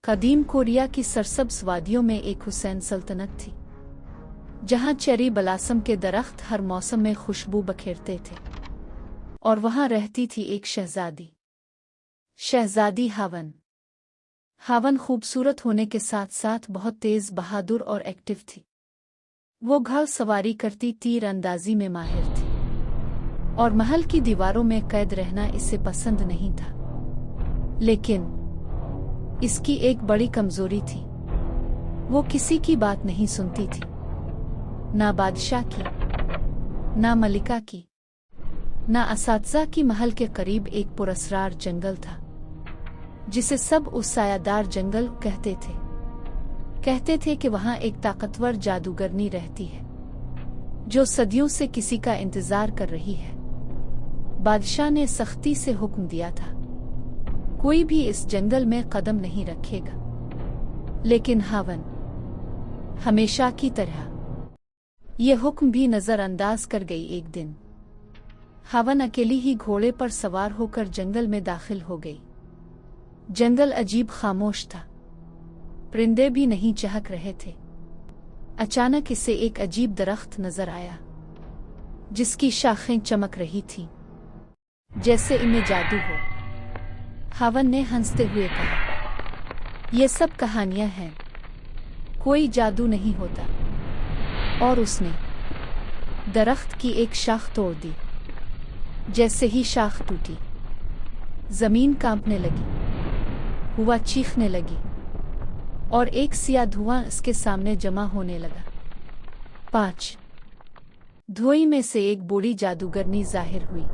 कदीम कोरिया की सरसब्ज़ वादियों में एक हुसैन सल्तनत थी, जहाँ चेरी बलासम के दरख्त हर मौसम में खुशबू बखेरते थे। और वहाँ रहती थी एक शहज़ादी हावन। हावन खूबसूरत होने के साथ साथ बहुत तेज़, बहादुर और एक्टिव थी। वो घड़ सवारी करती, तीर अंदाजी में माहिर थी और महल की दीवारों में कैद रहना इसे पसंद नहीं था। लेकिन इसकी एक बड़ी कमजोरी थी, वो किसी की बात नहीं सुनती थी, ना बादशाह की, ना मलिका की, ना असातिज़ा की। महल के करीब एक पुरस्रार जंगल था, जिसे सब उस सायादार जंगल कहते थे कि वहां एक ताकतवर जादूगरनी रहती है, जो सदियों से किसी का इंतजार कर रही है। बादशाह ने सख्ती से हुक्म दिया था, कोई भी इस जंगल में कदम नहीं रखेगा। लेकिन हावन हमेशा की तरह ये हुक्म भी नजरअंदाज कर गई। एक दिन हावन अकेली ही घोड़े पर सवार होकर जंगल में दाखिल हो गई। जंगल अजीब खामोश था, परिंदे भी नहीं चहक रहे थे। अचानक इसे एक अजीब दरख्त नजर आया, जिसकी शाखें चमक रही थीं, जैसे इनमें जादू हो। हावन ने हंसते हुए कहा, ये सब कहानियां हैं, कोई जादू नहीं होता। और उसने दरख्त की एक शाख तोड़ दी। जैसे ही शाख टूटी, जमीन कांपने लगी, हवा चीखने लगी और एक सिया धुआं इसके सामने जमा होने लगा। 5 धुएं में से एक बूढ़ी जादूगरनी जाहिर हुई।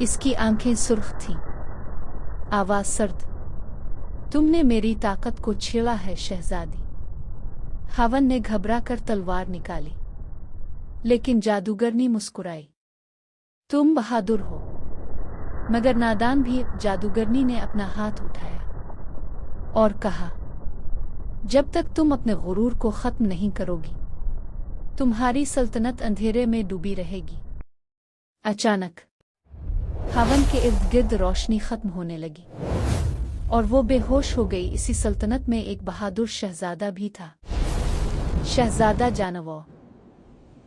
इसकी आंखें सुर्ख थीं, आवाज सर्द। तुमने मेरी ताकत को छेड़ा है शहजादी। हावन ने घबरा कर तलवार निकाली, लेकिन जादूगरनी मुस्कुराई। तुम बहादुर हो, मगर नादान भी। जादूगरनी ने अपना हाथ उठाया और कहा, जब तक तुम अपने गुरूर को खत्म नहीं करोगी, तुम्हारी सल्तनत अंधेरे में डूबी रहेगी। अचानक हावन के इर्द गिर्द रोशनी खत्म होने लगी और वो बेहोश हो गई। इसी सल्तनत में एक बहादुर शहजादा भी था, शहजादा जानवो।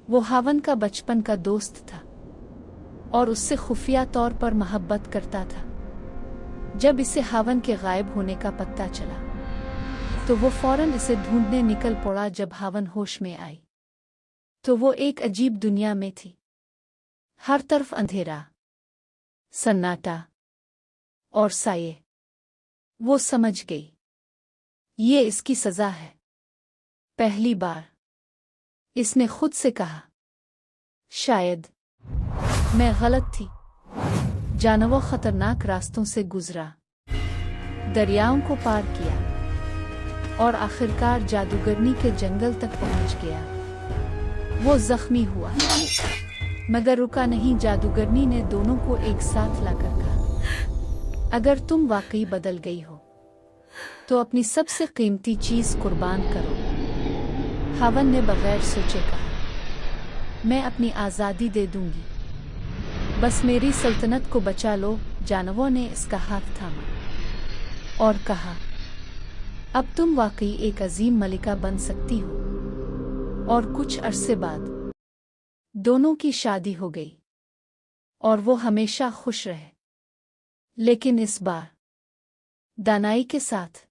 वो हावन का बचपन का दोस्त था और उससे खुफिया तौर पर मोहब्बत करता था। जब इसे हावन के गायब होने का पता चला, तो वो फौरन इसे ढूंढने निकल पड़ा। जब हावन होश में आई, तो वो एक अजीब दुनिया में थी। हर तरफ अंधेरा, सन्नाटा और साये। वो समझ गई, ये इसकी सजा है। पहली बार इसने खुद से कहा, शायद मैं गलत थी। जानवर खतरनाक रास्तों से गुजरा, दरियाओं को पार किया और आखिरकार जादूगरनी के जंगल तक पहुंच गया। वो जख्मी हुआ, मगर रुका नहीं। जादूगरनी ने दोनों को एक साथ लाकर कहा, अगर तुम वाकई बदल गई हो, तो अपनी सबसे कीमती चीज कुर्बान करो। हावन ने बगैर सोचे कहा, मैं अपनी आज़ादी दे दूंगी, बस मेरी सल्तनत को बचा लो। जानवों ने इसका हाथ थामा और कहा, अब तुम वाकई एक अजीम मलिका बन सकती हो। और कुछ अरसे बाद दोनों की शादी हो गई और वो हमेशा खुश रहे, लेकिन इस बार दानाई के साथ।